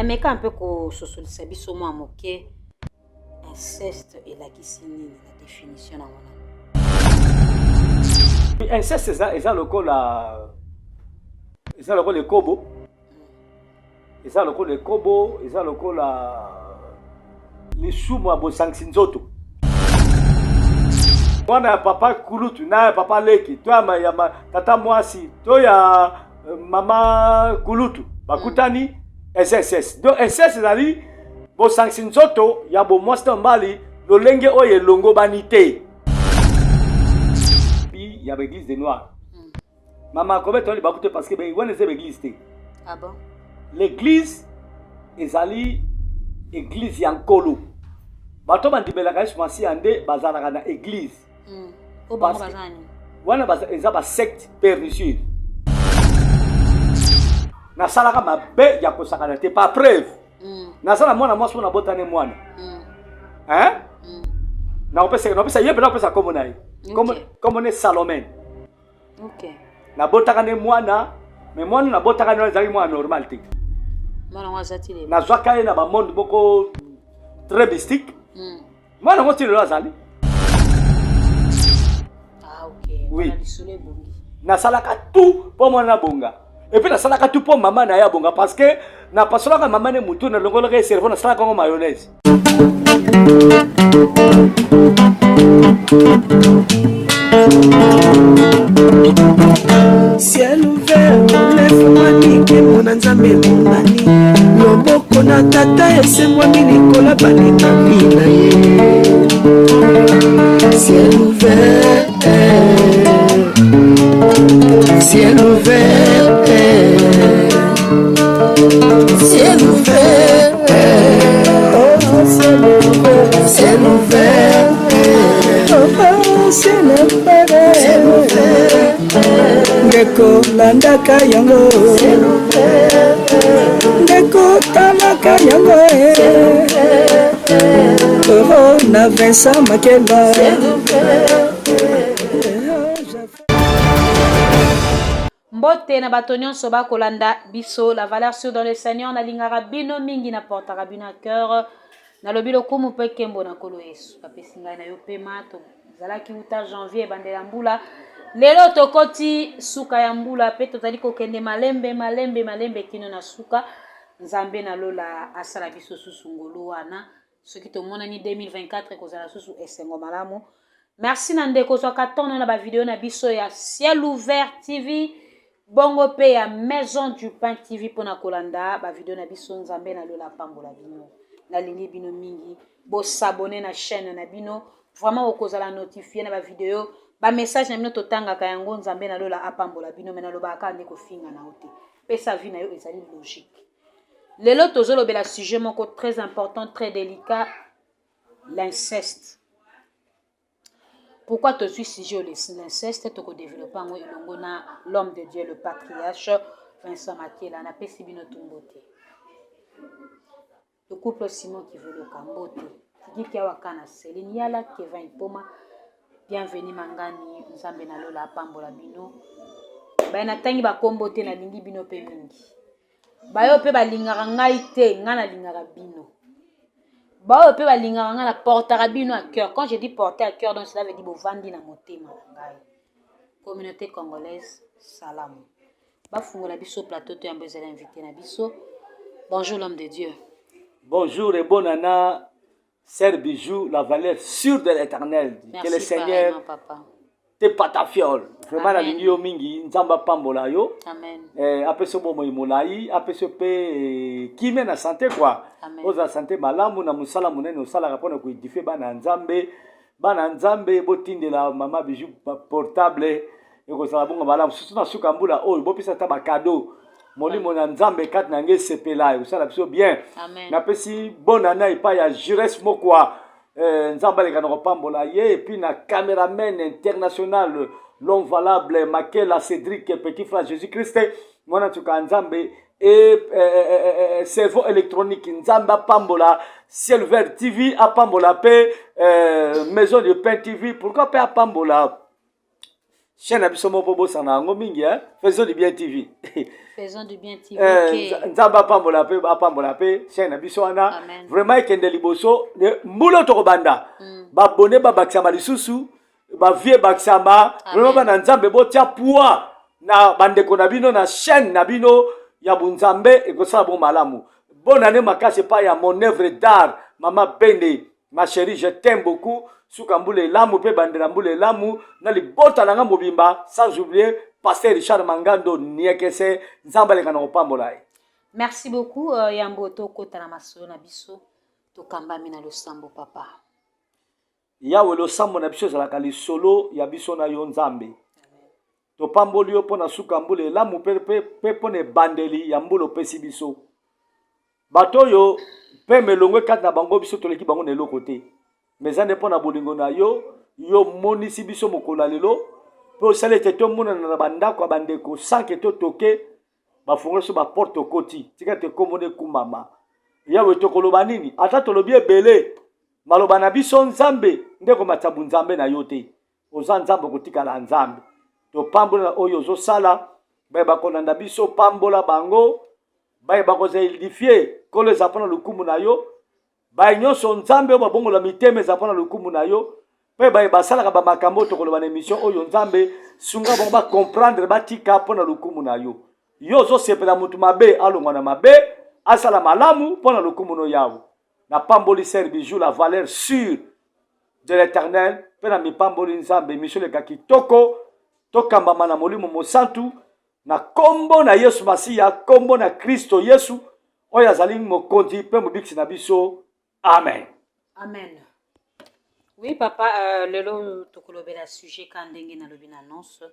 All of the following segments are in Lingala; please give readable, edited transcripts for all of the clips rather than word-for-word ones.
Mais quand un peu qu'on se sollicite biso moi moqué inceste et la kisini la définition na wana. Inceste c'est ça le col la ça le col le kobo. Et ça le col le kobo, et ça le col la les choumo abo sanxinzoto. Mwana ya papa kulutu na papa leki to ya tata mwasi to ya mama kulutu bakutani SSS. Donc SSS ezali bo sanction nzoto ya bo mwasi mbali lolenge oye longo banite. Puis il y a l'église des noirs. Maman comment tu bakute parce que ben wana c'est l'église té. Ah bon? L'église ezali église ya nkolo. Bato bandibelaka yesu masi ande bazalaka na église. O bango bazani. Wana eza ba secte pernicieuse. Na salaka mabe ya kosakana te pas preuve. Na sala mwana mwasi na botane mwana. Hein? Na opesa yebe na opesa comme nayi. Comme ne Salomon. OK. Na botaka ne mwana, mais mwana na botaka ne ezali mwana normal te. Mwana wazati le. Na zwaka ye na ba monde boko très mystique. Mwana ngoti le azali. Ah OK. Oui. Na lisole bongi. Na salaka tout pour mwana bonga. Et puis na salaka tout pour maman na ya bonga parce que na pasolaka maman ne mutu na longola ke cerveau na salaka ngo mayonnaise. Ciel ouvert, lève-moi nique mon anzambe monani. Loboko na tata ese-moi minikola baninga bina ye. Ciel ouvert, ciel ouvert, ciel ouvert, oh ciel ouvert, ciel ouvert, oh ciel ouvert, ciel ouvert. Ndeko landaka yango, ndeko talaka yango, oh na Vincent Makeba. Mbote na bato nyonso bakolanda biso la valeur sûre dans le Seigneur na lingara bino mingi na portaka bino à cœur na lobilo kumu pe kembo na kolo Yesu kapesi ngai na yo pe mato zalaki uta janvier bandela mbula lelo tokoti suka ya mbula pe tozali kokende malembe kino na suka nzambe na lola asala biso susu ngolo wana soki tomona ni 2024 kozala susu esengo malamu. Merci na ndeko so katono na ba video na biso ya Ciel Ouvert TV bongo pe ya Maison du Pain TV pona kolanda ba video na biso nzambe na lola pambola bino na lingi bino mingi bo s'abonner na chaîne na bino vraiment okozala notifier na ba video ba message na bino totanga ka yango nzambe na lola apambola bino mena loba ka ndeko finga na ote pe sa vie na yo ezali logique. Lelo tozolo bela sujet moko très important très délicat l'inceste. Pourquoi tu suis sujet au l'inceste, tu as développé l'homme de Dieu, le patriarche Vincent Makeba, na pesi bino tumbote. Le couple Simon qui veut le cambote. Dit qu'il y a wakana Céline Yala Kevin Poma. Bienvenue mangani nzambe na lola pambola bino. Ba na tangi ba kombote na lingi bino pe mingi. Ba yo pe ba lingara ngai te ngana lingara bino. Bah, peut balinga la porte à cœur. Quand je dis porter à cœur, donc cela veut dire bovandi na motema ngai. Communauté congolaise, salam. Ba fungo la biso plateau to yambo zela invité na biso. Bonjour l'homme de Dieu. Bonjour et bon Anna, Sœur Bijou, la valeur sûre de l'Éternel. Que le Seigneur te patafiole. Vraiment la ligne yo mingi nzamba pambola yo. Amen. Après ce moment molai, après ce pe qui mène à santé quoi. Oza santé malamu na musala munene osala rapona ko edifier bana nzambe botinde la mama Bijou portable et ko sala bonga malamu surtout na suka mbula oh bopisa ta ba cadeau. Molimo na nzambe kat na nge sepela osala biso bien. Na pesi bonana ipa ya Jures Mokwa. Nzamba le kanoko pambola ye et puis na caméraman international l'homme valable Makela Cédric petit frère Jésus-Christ mwana tuka nzambe et cerveau électronique nzamba pambola Ciel Ouvert TV a pambola pe Maison du Pain TV pourquoi pas pambola chaîne na biso moko bosana yango mingi faisons du bien TV. Faisons du bien TV. OK. Nzamba apambola pe chaîne na biso wana vraiment ekende liboso mbulo to kobanda babone babakisama lisusu bavie bakisama vraiment bana nzambe botia poids na bandeko na bino na chaîne na bino ya bunzambe ekosala bon malamu. Bonne année makasi pa ya mon œuvre d'art Mama Bende, ma chérie, je t'aime beaucoup. Soukambule lamu pe bandela mbule lamu na libota nanga mobimba sans oublier pasteur Richard Mangando niekese nzamba lekana opambola. Merci beaucoup Yambo to kota na maso na biso to kambami na losambo papa. Yawe losambo na biso zalaka lisolo ya biso na yo nzambe. To pamboli yo pona sukambule lamu pe pone bandeli ya mbulo pesi biso. Bato yo pe melongwe kat na bango biso toleki bango na eloko te. Mezande pona bolingo na yo monisi biso mokola lelo pe osale te to mona na bandako bandeko sanke to toke bafungola so ba porte koti tika te komone kumama. Yawe to koloba nini ata tolobi ebele maloba na biso nzambe ndeko matabu nzambe na yo te. Oza nzambe kotika na nzambe. To pambola oyo zo sala ba konanda biso pambola bango ba koza edifier kolo zapona lukumu na yo ba nyonso nzambe ba bongola miteme zapona lukumu na yo pe ba basala ka makambo to koloba na émission oyo nzambe sunga ba comprendre batika pona lukumu na yo yo zo sepela mutu mabe alongwa na mabe asala malamu pona lukumu no yawo na pamboli servijou la valeur sûre de l'Éternel pe na mi pamboli nzambe mission le kakitoko tokambama na molimo mosantu na kombo na Yesu Masiya kombo na Kristo Yesu oyo azali mokonzi pe mobikisi na biso. Amen. Amen. Oui papa lelo tokolobela sujet ka ndenge na lobi na annonce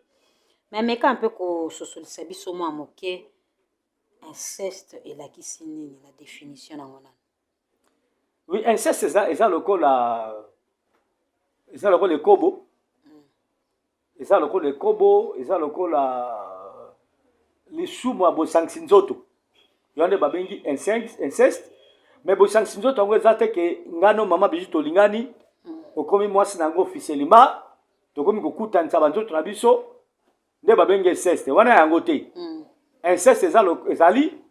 mais meka un peu ko sosolisa biso mwa moke inceste elakisi nini la définition na ngona. Oui, inceste eza lokola kobo. Eza lokola kobo, eza lokola lisumu ya bosangi nzoto. Yonde babengi inceste. Mais bosangi nzoto yango eza te ke ngano mama biju tolingani okomi mwasi nango officiellement tokomi kokutanisa banzoto na biso nde babengi inceste. Wana yango te. Inceste ezali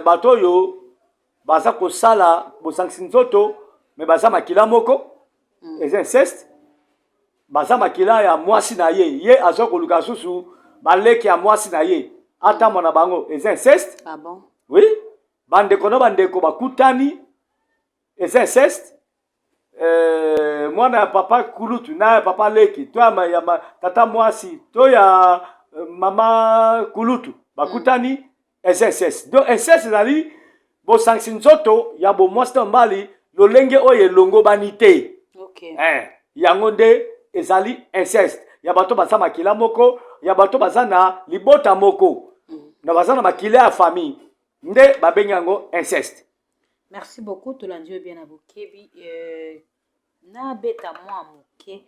bato oyo baza kosala bosangi nzoto mais baza makila moko. Eza inceste. Baza makila ya mwasi na ye azo koluka susu baleki ya mwasi na ye ata mona bango eza inceste. Ah bon? Oui, bandeko no bandeko bakutani eza inceste. Mwana ya papa kulutu na ya papa leki to ya tata mwasi to ya mama kulutu bakutani eza inceste. Donc inceste ezali bosangi nzoto ya bo mwasi to mbali lolenge oyo elongo banite. OK. Yango nde ezali inceste. Ya bato baza makila moko, ya bato baza na libota moko. Na baza na makila ya famille. Nde babengi yango inceste. Merci beaucoup tolandi bien na bokebi na beta mwa moke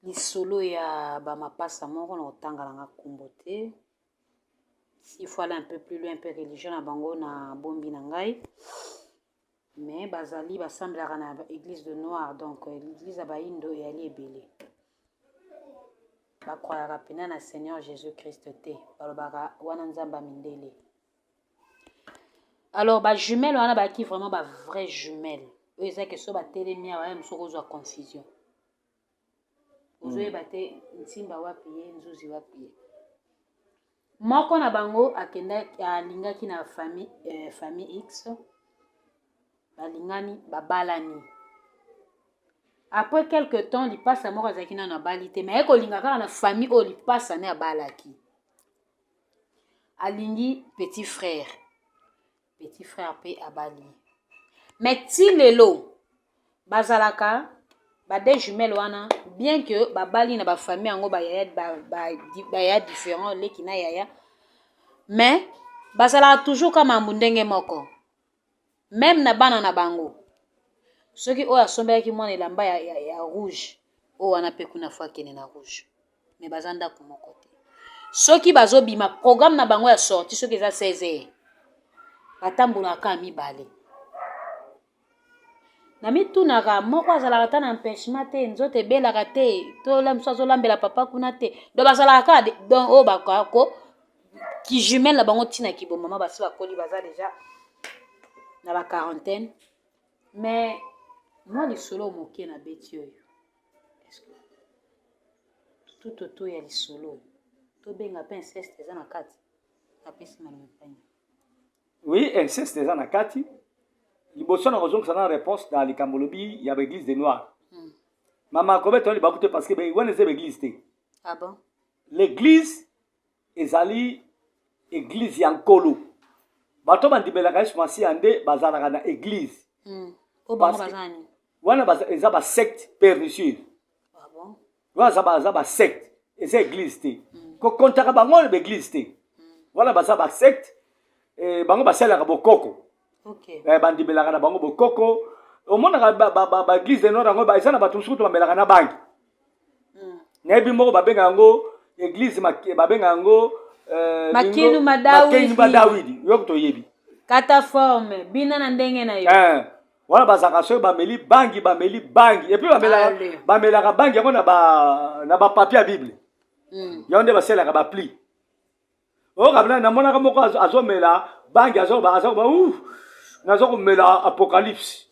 lisolo ya ba mapasa moko na otanga na kombo te. Il faut aller un peu plus loin, un peu religion na bango na bombi na ngai. Mais bazali basamblaka na église de noir donc l'église ya baindo eyali ebele bakwayaka pena na Seigneur Jésus-Christ te balobaka wana nzamba mindele. Alors bajumelle wana baki vraiment ba vraie jumelle oyo ezaki so batelemi awa ya mosu kozwa confusion ozoyeba te ntimba wapi ye nzuzi wapi ye. Moko na bango alingaki na famille X balingani babalani. Après quelque temps lipasa moko azalaki na balite mais ekolinga kaka na famille oyo lipasa ne abalaki alingi petit frère pe abali mais ti lelo bazalaka ba deux jumelles wana bien que babali na ba famille yango baya différent leki na yaya mais bazalaka toujours kama mbundenge moko même na bana na bango soki oyo asombelaki mwana elamba ya rouge oyo wana mpe kuna fo akende na rouge mais baza ndako moko te. Soki bazobima programme na bango ya sorti soki eza 16h batambolaka mibale na mitunaka moko azalaka ta na empêchement te nzoto ebelaka te to mosusu azolambela papa kuna te donc bazalaka donc oyo bakako ki jumelle na bango ntina kibomama basi bakoli baza déjà na ba quarantaine mais moi lisolo moke na beti oyo est-ce que tout autour ya lisolo tobenga mpe inceste eza na kati apesi na lompanya oui inceste eza na kati liboso na kozongisa na réponse na likambo lobi ya baeglise de noir mama kobeta oli bakute parce que wana eza baeglise te ah bon l'église ezali église ya nkolo bato bandibelaka yesu masiya nde bazalaka na église o bango bazani wana eza basecte pernicieuse ah bon wana eza basecte eza église te kokontaka bango na baeglise te wana baza basecte bango basalaka bokoko okay bandibelaka na bango bokoko omonaka baeglise de nord yango eza na bato mosuku to bamelaka na banki nayebi moko babenga yango église babenga yango makinu madawidi yo toyebi kata forme bina na ndenge na yo wana bazaka soki bameli bangi et puis bamelaka bangi yango na bapapier ya bible yango nde baselaka bapli okabila namonaka moko azomela bangi nazokomela apocalypse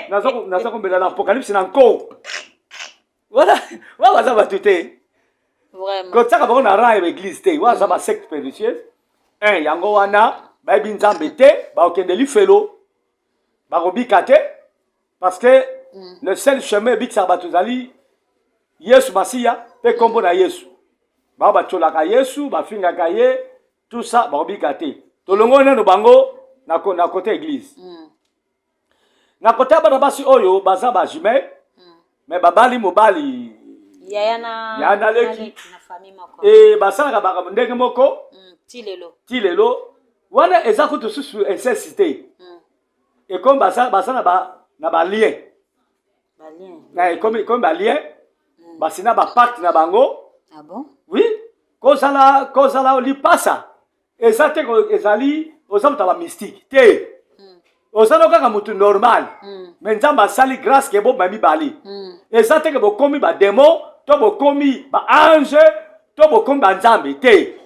nazokomela na apocalypse na nko wana baza batu te kotiaka bango na rang ya baeglise te wana aza basecte pernicieuse yango wana bayebi nzambe te bakokende lifelo bakobika te parce que le seul chemin ebikisaka bato ezali yesu masiya mpe nkombo na yesu bao batiolaka yesu bafingaka ye tout ça bakobika te tolongo nano bango na kote église na kote ya bana basi oyo baza bajumelle mais babali mobali yaya na leki na famille moko basalaka baka ndenge moko ti lelo wana eza kutu susu inceste te ekomi baza na balien ekomi balien basina bapacte na bango ah bon oui kozala lipasa eza te ezali oza moto ya bamystique te ozala kaka motu normal me nzambe asali grâce ke bobima mibale eza te ke bokomi bademo to bokomi baange to bokomi banzambe te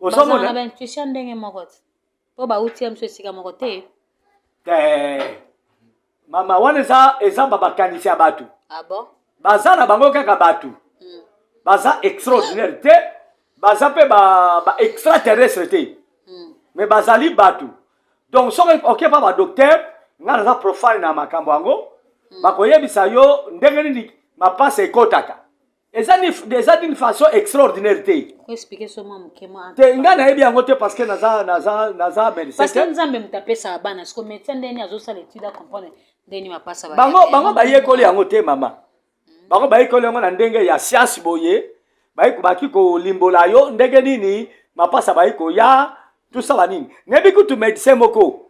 ozomona baintuition ndenge moko te mpo bauti ya mosu esika moko te mama wana eza bakanisi ya bato ah bon baza na bango kaka bato baza extraordinaire te baza mpe extraterrestre te mais bazali bato donc soki okepa badocteur nga naza profane na makambo yango bakoyebisa yo ndenge nini mapasa ekotaka eza d'une façon extraordinaire te te nga nayebi yango te parce que naza médecin nzambe moto apesaka bana siko médecin ndeni azosala étude acomprendre ndeni mapasa bango bayekoli yango te mama bango bayekoli yango na ndenge ya siansi boye baki kolimbola yo ndenge nini mapasa bayi koya tout ça banini nayebi kutu médecin moko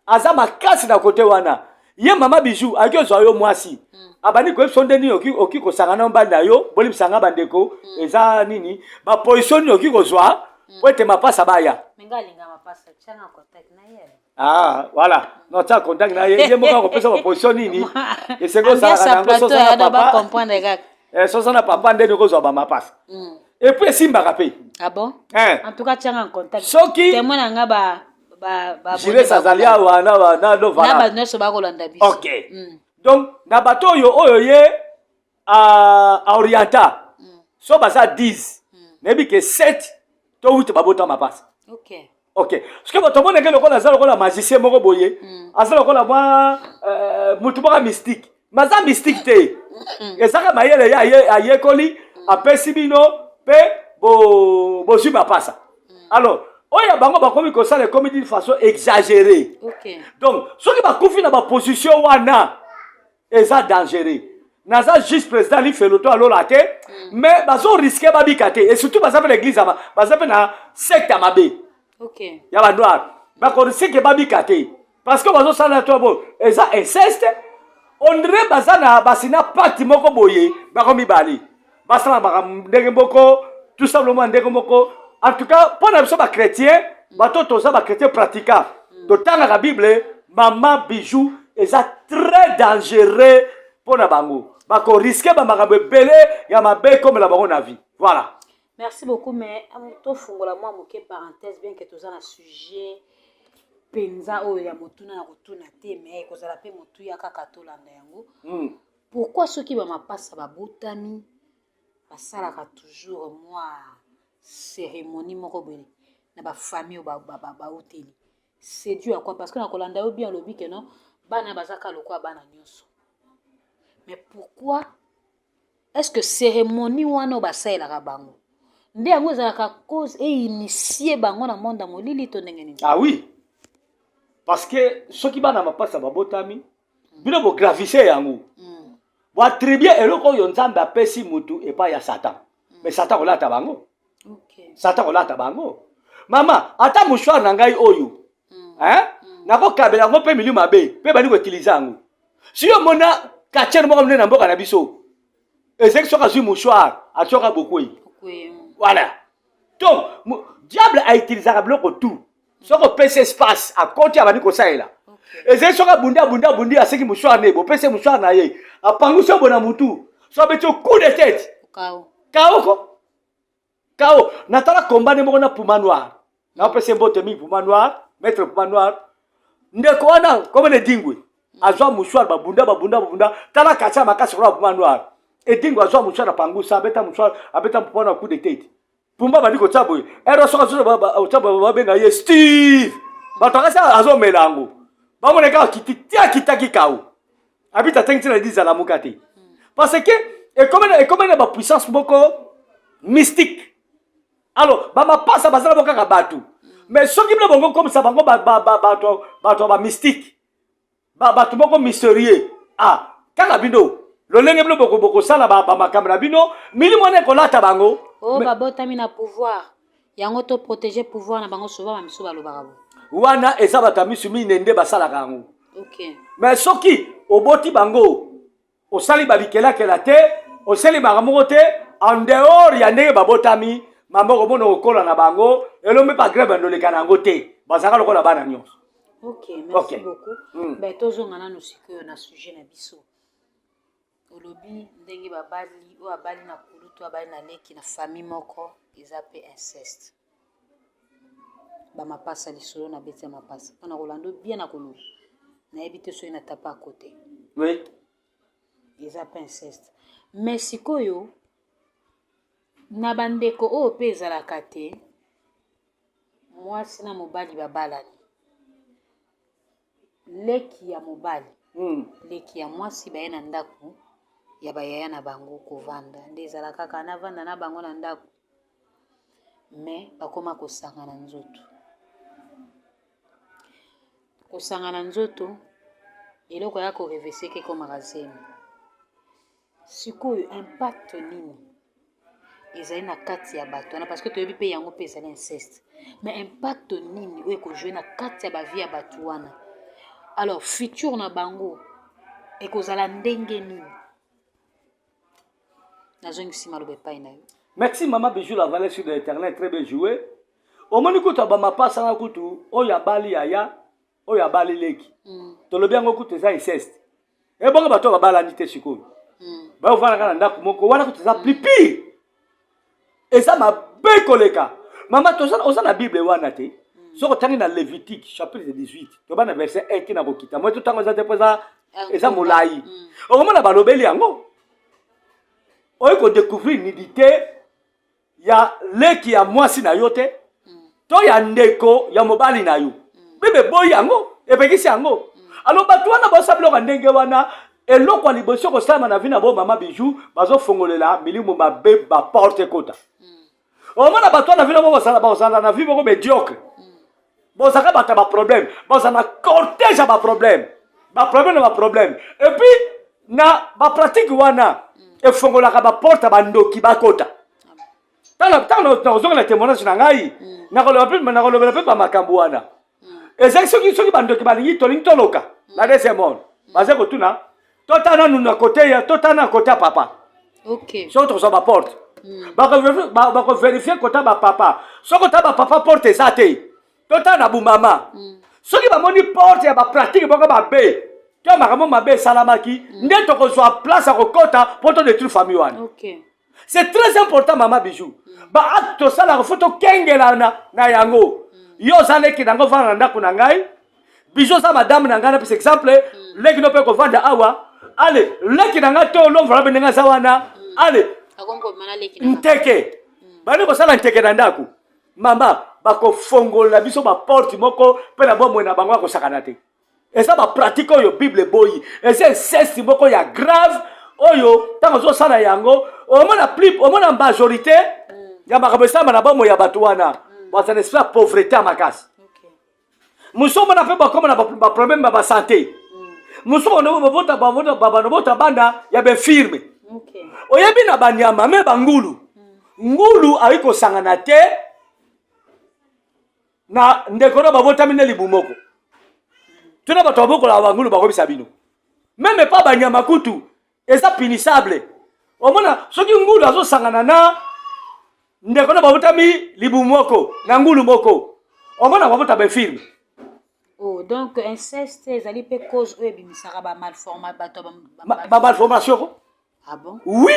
aza makasi na kote wana ye mama bijou aki ozwa yo mwasi abandi koyebisa ndeni oki kosanga na mbali na yo bolimbisanga bandeko eza nini baposition nini oki kozwa po ete mapasa baya voilà notia contact na ye moko akopesa baposition nini esenge osanga nango soza na papa ndeni okozwa bamapasa epuis esimbaka mpe ah bon en tout cas tianga en contact soki témoin nanga ba Jires azali awa na ba nyonso bakolanda biso ok donc na bato oyo ye orienta so baza 10 nayebi ke 7 to 8 babota mapasa ok soki bato moneke lokola aza lokola magicien moko boye aza lokola mwa mutu moko mystique maza mystique te ezaka mayele ye ayekoli apesi bino mpe bozwi mapasa alors oyo bango bakomi kosala ekomi d'une façon exagérée donc soki bakufi na baposition wana eza dangereux naza juste président lifelo to alola te mais bazoriske babika te et surtout baza mpe na église baza mpe na secte ya mabe ya banoire bakoriske babika te parce que bazosala to bo eza inceste ondre baza na basina pacte moko boye bakomibali basala ndenge moko tout simplement ndenge moko. En tout cas, pour nous, les chrétiens, nous sommes chrétiens pratiquants. Nous avons la Bible, Maman Bijou est très dangereux pour la bango. Bako risquer ba makambo belé ya mabe comme la bango na vie. Voilà. Merci beaucoup, mais to fungola moi moke parenthèse bien que tous un sujet penza o ya motuna na kotuna te mais kozala pe motu ya kaka to landa yango. Pourquoi ceux qui ba mapasa ba botami basalaka toujours moi cérémonie moko boye na ba famille ba hôtel. C'est dû à quoi? Parce que na kolanda yo bien lobi que non bana bazaka lokwa bana nyonso. Mais pourquoi est-ce que cérémonie wana basalaka bango? Nde yango ezalaka cause et initier bango na monde yango lili to ndenge nini? Ah oui. Parce que ceux qui bana mapasa ba botami bino bo gravissé yango. Bo attribuer eloko yo nzambe apesi mutu et pas ya Satan. Mais Satan olata bango. OK. Satan olata bango. Mama, ata mouchoir na ngai oyo. Hein? Nako kabela ngo pe milieu mabe, pe bani ko utiliser yango. Si yo mona kachene moko mne na mboka na biso. Ezek soka zu mouchoir, atioka beaucoup. Voilà. Donc, diable a utilisé la bloc tout. Soit qu'on pèse espace à côté à ko saïla. Et c'est soit bundi à ce qui mouchoir nebo, pèse mouchoir na ye. A pangu so bona mutu. Soit beto coup de tête. Kao. Natala combat ne mona puma noir. Na pèse mbote mi puma noir, mettre puma noir. Ndeko wana comme ne dingwe. Azwa mouchoir ba bunda. Tala kacha makasi kwa puma noir. Et dingo azwa mouchoir na pangu sa beta mouchoir, abeta puma coup de tête. Pumba bandiko tsaboy ero soka zo ba utsaboy benga ye Steve batoka sa azo melango bamone ka kitaki kao habita tengti na diza la mukati parce que et comme ba puissance boko mystique alors ba mapasa bazala boka ka batu mais soki bino bongo comme ça bango ba mystique batu boko mystérieux kaka bino lo lenge bino boko sala ba makamera bino mili mone ko lata bango. Oh, babotami na pouvoir. Yango to protéger pouvoir na bango souvent mamiso balobaka bo. Wana eza batami sumi nende basala kango. OK. Mais soki oboti bango osali babikela kela te, osali makamoko te en dehors ya ndenge babotami, mamoko mono okola na bango, elombe pa grebe ndoleka nango te. Bazaka lokola bana nyonso. OK, merci beaucoup. Ben tozonga na nosiko na sujet na biso. Olobi ndenge babali o abali na kulutu abali na leki na famille moko ezape inceste ba mapasa lisolo na bete mapasa pana kolando bien na kolulu na ebite so ina tapa à côté. Oui, ezape inceste mais sikoyo na bandeko o pe ezalaka te mwasi na mobali babalani leki ya mobali leki ya mwasi baye na ndako ya bayaya na bango kovanda nde ezalaka kaka na vanda na bango na ndako mais bakoma kosanga na nzoto eloko ya korevese ke komaka zemi sikoyo impact nini ezali na kati ya bato wana parce que toyebi mpe yango mpe ezali inceste mais impact nini oyo ekozwe na kati ya bavie ya bato wana alors futur na bango ekozala ndenge nini? Merci maman Bijou la valeur sur l'éternel très bien joué. Au moment où tu as ma passe à kutu, oya bali yaya, oya bali leki. To le bien kutu ça inceste. Et bon ba to ba bala nité siko. Ba o fana kana ndako moko wana kutu ça plus pire. Et ça m'a bé koleka. Maman to ça osa na Bible wana te. Soko tangi na Lévitique chapitre 18. To ba na verset 1 qui na kokita. Moi tout tango za te poza et ça molai. Au moment na balobeli yango oyo ko découvrir nidité ya leki ya mwasi na yo te to ya ndeko ya mobali na yo bebe boy yango epekisi yango alors bato wana basabiloko ndenge wana eloko liboso ko sama na vina bo mama Bijou bazo fongolela milimu mabe ba porte kota omona bato wana vina bo basala na vie moko médiocre bozaka bata ba problème bozana cortège ba problème et puis na ba pratique wana e fongolaka ba porte bandoki bakota tana ozonga na témoignage na ngai na kolobela pe ba makambo wana ezaki soki bandoki balingi tolingi toloka na deuxième monde baze kotuna totana nuna kote ya totana kote ya papa OK so to so ba porte bako vérifier kota ba papa so kota ba papa porte eza te totana bu mama Ce qui va monter porte, il y a ma pratique, il ma bé. Tu as ma bé salamaki. N'est-ce que soit place à Rokota pour te détruire famille. Ok. C'est très important, maman bijou. Ba acte ça la photo kengela na yango. Yo zale ki nango vana ndako na ngai. Bijou ça madame na ngai par exemple, leki no pe ko vanda awa. Allez, leki na ngai to lo vana benga zawana. Allez. Akongo mana leki na. Nteke. Ba ne ko sala nteke na ndako. Mama, ba ko fongola biso ba porte moko pe na bomo na bango ko sakana te. Et ça va pratiquer yo Bible boy. Et c'est cesse moko ya grave. Oyo, tant que ça na yango, au moins la majorité, ya makabesa na bomo ya batuana. Parce que c'est la pauvreté à ma casse. Nous sommes na fait comme na problème ba santé. Nous sommes na bota banda ya be firme. OK. Oyebi na banyama me bangulu. Ngulu ayiko sangana te na ndekona babota mine libumoko. Tuna batoboko la bangulu bako bisabino. Même pas banyama kutu. Et ça punissable. Au moins, ce qui ngulu azo sangana na ndekona babotami libumoko na ngulu moko. Au moins babota be film. Oh, donc inceste ezali pe cause oyo bimisaka ba malformation. Ah bon? Oui.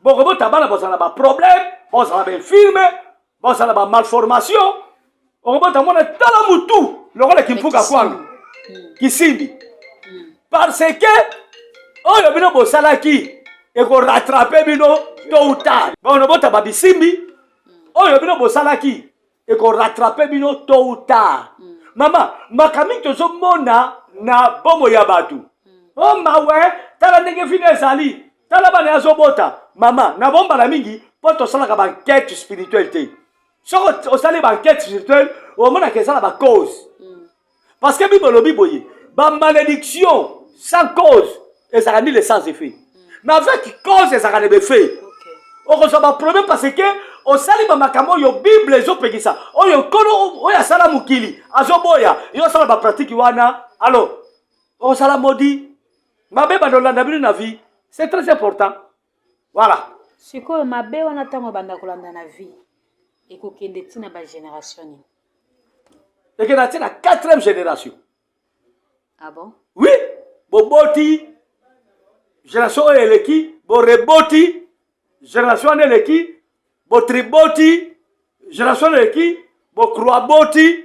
Bon babota bana bozala ba problème, bozala be film, bozala ba malformation. On babota mona tala mutu, lokola kimpuka kwanga. Kisimbi. Parce que oyo bino bosalaki eko rattraper bino tôt ou tard. Bon bota babisimbi. Oyo bino bosalaki eko rattraper bino tôt ou tard. Mama, makami tozo mona na bomo ya batu. Oh mawe, tala ndenge fine ezali. Tala bana yazo bota. Mama, na bomba la mingi po to sala ka banquête spiritualité. Soko osali banquête spirituelle, o mona ke sala ba cause. Parce que Bible lobi boye, ba malédiction sans cause. Et ça a mis les sans effet. Mais avec cause, ça a des faits. On reçoit un problème parce que au salima makamo yo Bible zo pekisa. O yo kono o ya sala mukili. Azo boya, yo sala ba pratique wana. Alors, on sala modi. Mabe ba dolanda bino na vie, c'est très important. Voilà. Siko mabe wana tango banda kolanda na vie. Eko kende tina ba génération ni. Et que na tina 4e génération. Ah bon? Oui, boboti génération eleki, bo reboti, génération eleki, bo triboti, génération eleki, bo croaboti,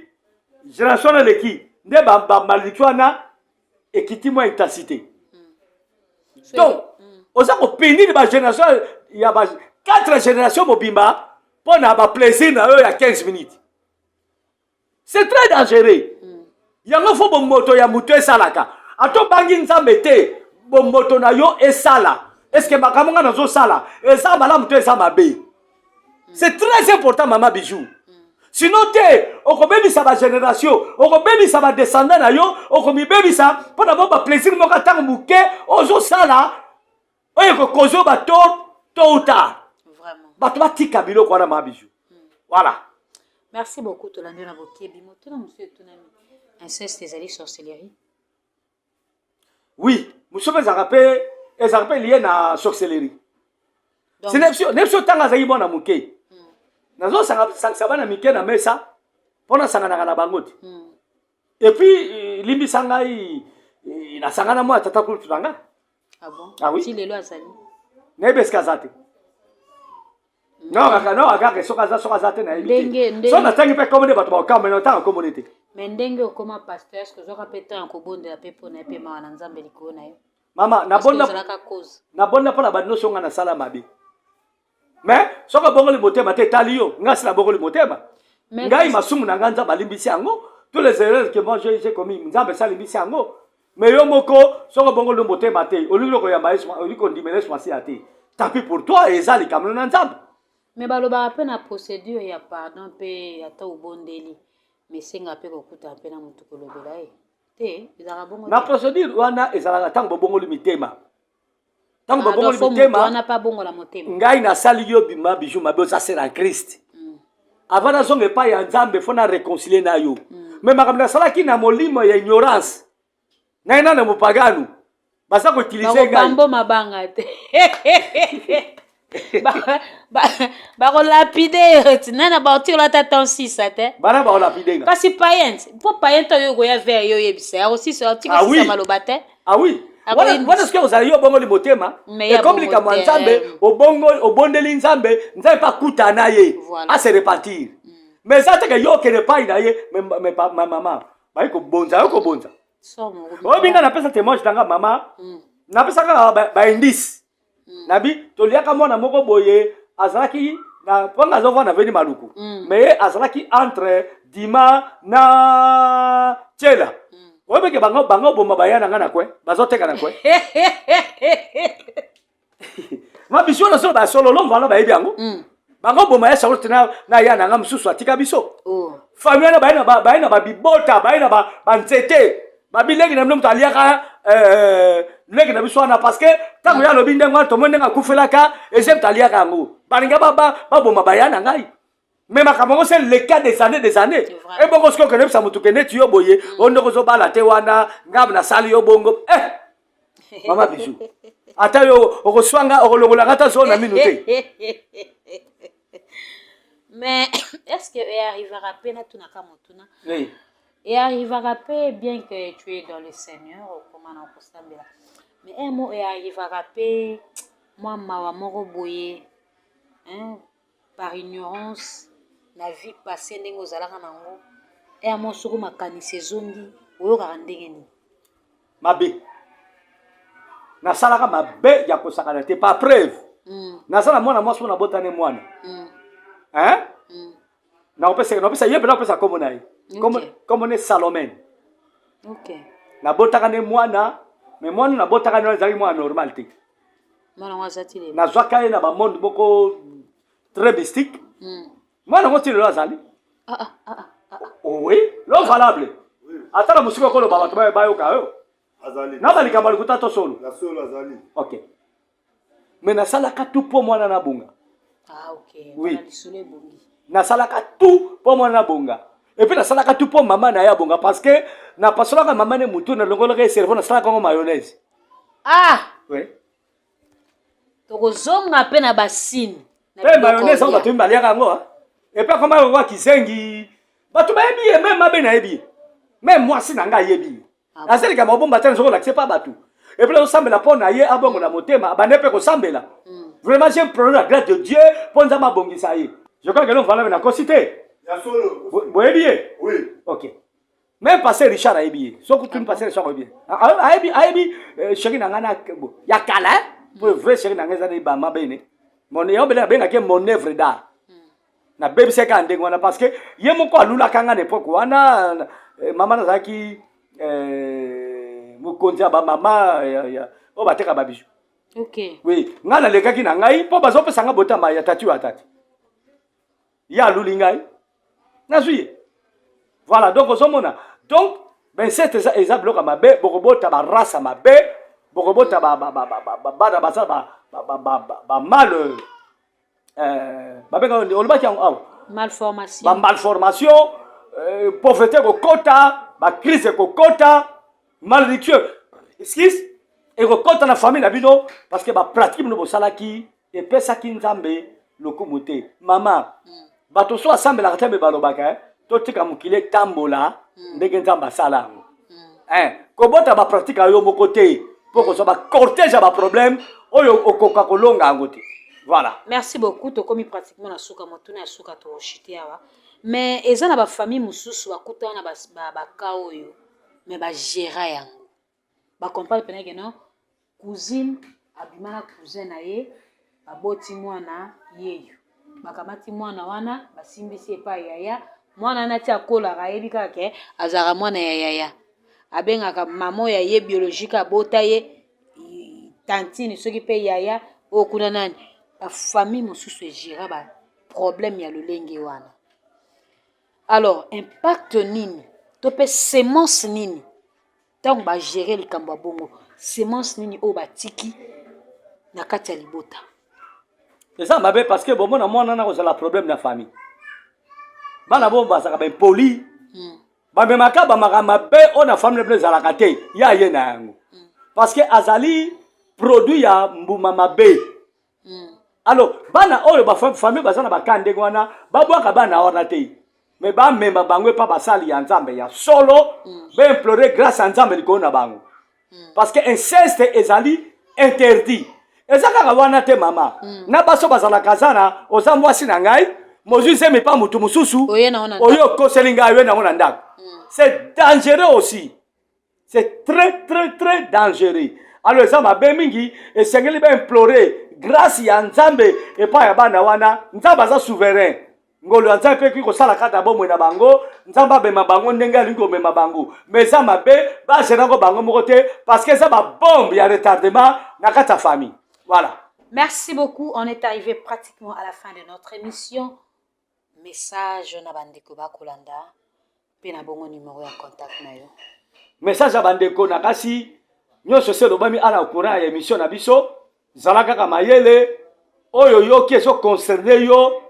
génération eleki. Ne ba malikwana ekiti mo intensité. Donc, oza ko pénir ba génération ya ba 4 générations mobimba pour na ba plaisir na yo ya 15 minutes. C'est très dangereux. Yango fo bo moto ya muto esalaka. Ato bangi nzambe te. Bomboto na yo esala. Est-ce que makamonga na zo sala? Esa bala muto esa mabe. C'est très important maman bijou. Sinon te, oko bebi sa ba génération, oko bebi sa ba descendant na yo, oko mi bebi sa pour avoir ba plaisir mo ka tang muke, ozo sala. Oye ko kozo ba tôt ou tard. Vraiment. Ba to ba tika bilo kwa na maman bijou. Voilà. Merci beaucoup Tolando na bokebi moto na monsieur Tunami. Inceste ezali sorcellerie. Oui, monsieur les rappels liés à sorcellerie. C'est nepsio tanga za ibona muke. Nazo sanga na mike na mesa pona sanga na bangote. Et puis limbi sanga na sanga na moi tata kulu tunanga. Ah bon? Ah oui. Si lelo azali. Nebeska zate. Non, aga soka zate na ndenge. So na tangi pe komone bato ba kambe na tanga communauté. Mais ndenge okoma pasteur est-ce que zo kapeta en kobonde la pepo na pe ma na nzambe liko na yo. Mama na bonda pona ba no songa na sala mabe. Mais soka bongo li motema te talio ngasi na bongo li motema. Ngai masumu na nganza balimbisi yango tous les erreurs que moi j'ai commis nzambe sala limbisi yango. Mais yo moko soka bongo li motema te olingo ko ya maisma oliko ndimenes masi ate. Tant pis pour toi ezali kamno na nzambe. Mais baloba pe na procédure ya pardon pe ata obondeli. Mais senga pe kokuta pe na mutu kolobela te ezala bongo na procédure wana ezala tango bongo limitema tango bongo limitema wana pa bongo la motema ngai na sali yo bima bijou mabe za sera en Christ avant na zonge pa ya nzambe fona réconcilier na yo mais makamna sala ki na molimo ya ignorance na ina na mupagano basa ko utiliser ngai bambo mabanga te Bako lapide nana ba otio la tata aussi ça te. Bana ba lapide. Kasi payen, pour payen to yo goya ver yo yebisa aussi sorti que ça malobate. Ah oui. Voilà ce que vous allez yo bongo libotema. Et comme les kamwanzambe au bongo au bondeli nzambe, nzambe pas kutana ye à se repartir. Mais ça te que yo que ne pas inaye mais pas ma maman. Ba ko bonza yo ko bonza. O binga na pesa témoignage tanga mama. Na pesa ka ba indice. Nabi toliaka mwana moko boye azalaki na ponga zova na veni maluku. Mais azalaki entre Dima na Chela. Obe ke bango bomba bayana ngana kwe bazoteka na kwe. Ma biso na so ba solo lo vana ba ebiango. Bango bomba ya solo tina na ya na ngam susu atika biso. Famille na bayina ba bibota bayina ba nzete. Babilegi na mno mtaliaka legi na biso na parce que tango ya lobi ndenga to mondenga kufelaka ezem taliaka ngo. Baninga ba bomba bayana ngai. Mais makambo c'est le cas des années. Et bongo ce que connaît ça mutu kene tu yo boye, on ne ko bala te wana ngab na sali yo bongo. Mama bijou. Ata yo okoswanga okolongola ngata so na minute. Mais est-ce que il arrivera pena tuna kamotuna? Oui. Et arrivera pas bien que tu es dans le Seigneur comment on peut s'embêter. Mais un mot et arrivera pas moi mawa moko boye. Hein? Par ignorance la vie passée ndenge ozalaka nango e amo soko makanisi ezongi oyokaka ndenge nini mabe nasalaka mabe ya kosakana te pas preuve nasala mwana mwasi mpo nabotane mwana naopesa ye mpe naopesa kombo na ye kombo ne Salomene nabotaka ne mwana me mwana nabotaka ne ezalaki mwana normal te nazwaka ye na bamonde moko très mystique. Moi, je continue là, Zali. Oui, l'eau valable. Attends, la musique, on va te faire un Azali. Non, mais il y a un solo. La solo, Azali. Ok. Mais na salaka tout pour moi na bunga. Ah, ok. Oui. Na salaka tout pour moi na bunga. Et puis na salaka tout pour maman na ya bunga parce que na pasola ka maman ne mutu na longola ka cerveau na salaka comme mayonnaise. Ah. Oui. Toko zonga pe na basine. Eh mayonnaise on va te mbalia kango hein. Et puis comment on voit kisengi batu ba yebi même mabe na yebi. Même moi si na nga yebi. Aseli ka mabomba tena soko l'accepte pas batu. Et puis on sambela po na ye abongo na motema ba nepe ko sambela. Vraiment j'ai prendre la grâce de Dieu pour nzamba bongisa ye. Je crois que l'on va la cosité. Ya solo. Vous yebi? Oui. OK. Même passer Richard a yebi. Soko tu me passer Richard yebi. Yebi chéri na ngana ya kala. Pour vrai chéri na ngeza ni ba mabene. Mon yo bela benga ke mon œuvre d'art. Na baby seka ndengwana parce que ye moko alula kanga n'époque wana mama nazaki mukonzi ba mama ya o bateka ba bijou. OK. Oui, ngana lekaki na ngai po bazo pesa nga botamba ya tatu atati. Ya luli ngai. Na zui. Voilà, donc ozomona. Donc ben c'est exemple ka mabe bokobota ba race mabe bokobota ba mal malformation malformation pauvreté kokota ba crise kokota malédiction excuse et kokota na famille na bino parce que ba pratique no bosalaki et pesa ki nzambe lokomote mama bato so assemble la tembe balobaka to tika mukile tambola ndenge nzamba sala kobota ba pratique ayo mokote pour que ça ba cortège ba problème oyo okoka kolonga ngote. Voilà. Merci beaucoup. Tu as pratiquement la souka motuna la souka to chité awa. Mais eza na ba famille mususu bakuta na ba kao yo. Mais ba gérer yango. Ba comprendre pena que non cousine abimana cousin na ye baboti mwana yeyo. Bakamati mwana wana basimbisi epa yaya. Mwana na tia kola ka yebi kake azara mwana ya yaya. Abengaka mamo ya ye biologique abota ye tantine soki pe yaya okuna nani. La famille mosusu gère ba problème ya lolenge wana. Alors impact nini to pe semence nini tant ba gérer le kamba bongo semence nini o batiki na kati ya libota. C'est ça mabe parce que bon na mwana na ko la problème na famille. Bana bomba saka ben poli. Ba me makaba makama be on a famille bleu za la kate ya ye na yango. Parce que azali produit ya mbuma mabe. alors bana oyo ba famille bazana bakande wana babwaka bana wana te mais ba memba bango pa basali ya nzambe ya solo ba implorer grâce à nzambe likolo na bango parce que inceste ezali interdit ezaka wana te mama na baso bazala kazana oza mwasi na ngai mozuze me pa mutu mususu oyo koselinga yo na mona ndako c'est dangereux aussi c'est très dangereux alors ezama be mingi esengeli ba implorer grâce ya nzambe epa ya bana wana nzambe aza souverain ngolo ya nzambe pe ko sala kata bomwe na bango nzambe abema bango ndenge alingi omema bango mais ezama be bagera ngo bango moko te parce que ça ba bombe ya retardement na kata famille. Voilà. Merci beaucoup. On est arrivé pratiquement à la fin de notre émission. Message na bandeko bakolanda. Pe na bongo numéro ya contact na yo. Message ya bandeko na kasi nyonso se lobami ala courant ya émission na biso zalaka ka mayele oyo yo ki so concerné yo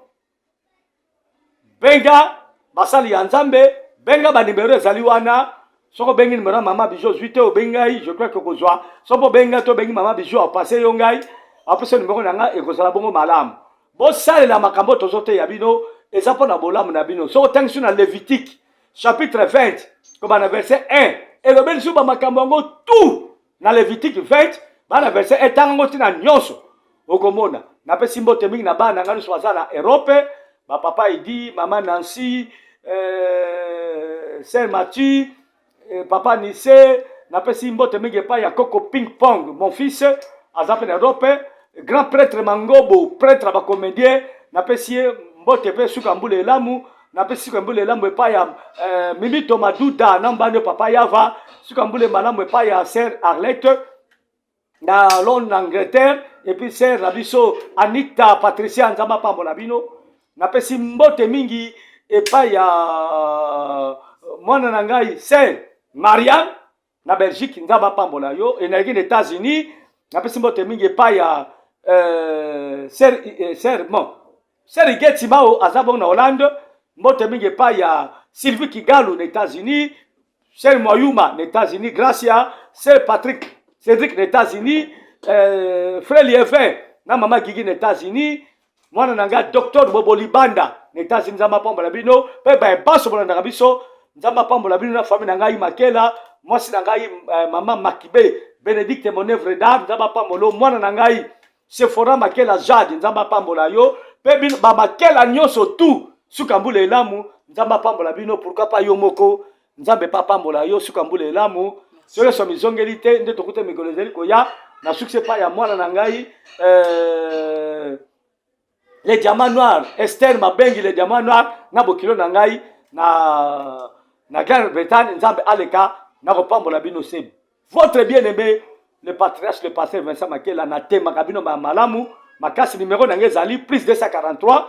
benga basali ya nzambe benga ba numéro ezali wana soko bengi numéro mama bijo 8 o bengai je crois que kozwa soko benga to bengi mama bijo a passer yo ngai après ce numéro nanga e kozala bongo malamu bo sale la makambo tozote ya bino eza pona bolamu na bino soko tangi na Lévitique chapitre 20 comme na verset 1 et le ben suba makambo ngo tout na Lévitique 20 bana verset 1 tango tina nyonso okomona na pe simbo temingi na bana ngalo swazana Europe ba papa idi mama Nancy Saint Mathieu papa Nissé na pe simbo temingi pa ya Coco Ping Pong mon fils azape na Europe grand prêtre Mangobo prêtre ba comédien na pe sie mbote pe suka mbule lamu na pe suka mbule lamu pa ya Mimito Maduda na mbande papa Yava suka mbule malamu pa ya sœur Arlette na Londres Angleterre et puis sœur Rabiso Anita Patricia nzamba pambo na bino na pe simbote mingi e pa ya mwana na ngai sœur Marianne na Belgique nzamba pambo na yo et na les États-Unis na pe simbote mingi e pa ya sœur Igeti Mao azabong na Hollande mbote mingi pa ya Sylvie Kigalu na États-Unis sœur Moyuma na États-Unis Gracia sœur Patrick Cédric na États-Unis frère Lievin na mama Gigi na États-Unis mwana nanga docteur Boboli Banda na États-Unis nzamba pambola bino pe ba baso bona na biso nzamba pambola bino na famille na ngai Makela mwasi na ngai mama Makibe Bénédicte mon œuvre d'art nzamba pambolo mwana na ngai Sephora Makela Jade nzamba pambola yo pe bino ba Makela nyonso tout suka mbula elamu nzamba pambola bino pourquoi pas yo moko nzambe pa pambola yo suka mbula elamu solo so mizongeli te nde tokute mikolezeli koya na succès pa ya mwana na ngai les diamants noirs Esther Mabengi les diamants noirs na bokilo na ngai na Grande-Bretagne nzambe aleka na kopambola bino se votre bien-aimé le patriarche le pasteur Vincent Makela na tema kabino malamu makasi numéro na ngai zali plus 243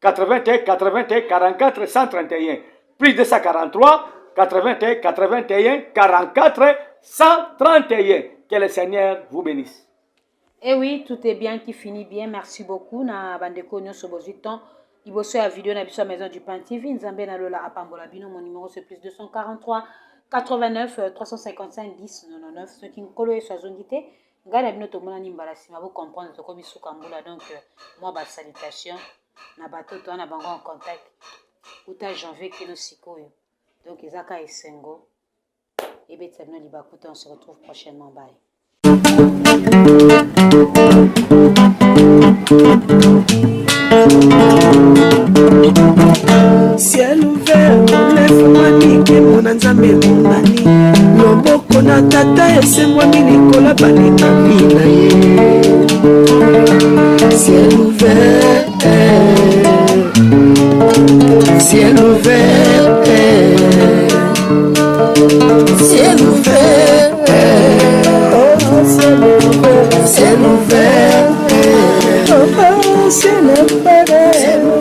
81 81 44 131 plus 243 81 81 44 131. Que le Seigneur vous bénisse. Et oui, tout est bien qui finit bien. Merci beaucoup. Na bandeko nyo soboziton. Iboso ya vidéo na biso maison du Pain TV. Nzambe na lola apambola bino. Mon numéro c'est plus 243 89 355 10 99. Ce qui nkolo et soazongite. Nga na bino tomona ni mbalasima vous comprendre to komi suka mbula donc moi ba salutation na batoto na bango en contact. Uta janvier kino sikoyo. Donc ezaka esengo. Et bien, on se retrouve prochainement. Bye. Ciel ouvert, lève-moi nique mon nzambe mongani loboko na tata esemwa milikola balinga mina ye ciel ouvert ciel ouvert ciel ouvert oh ciel ouvert ciel ouvert oh ciel ouvert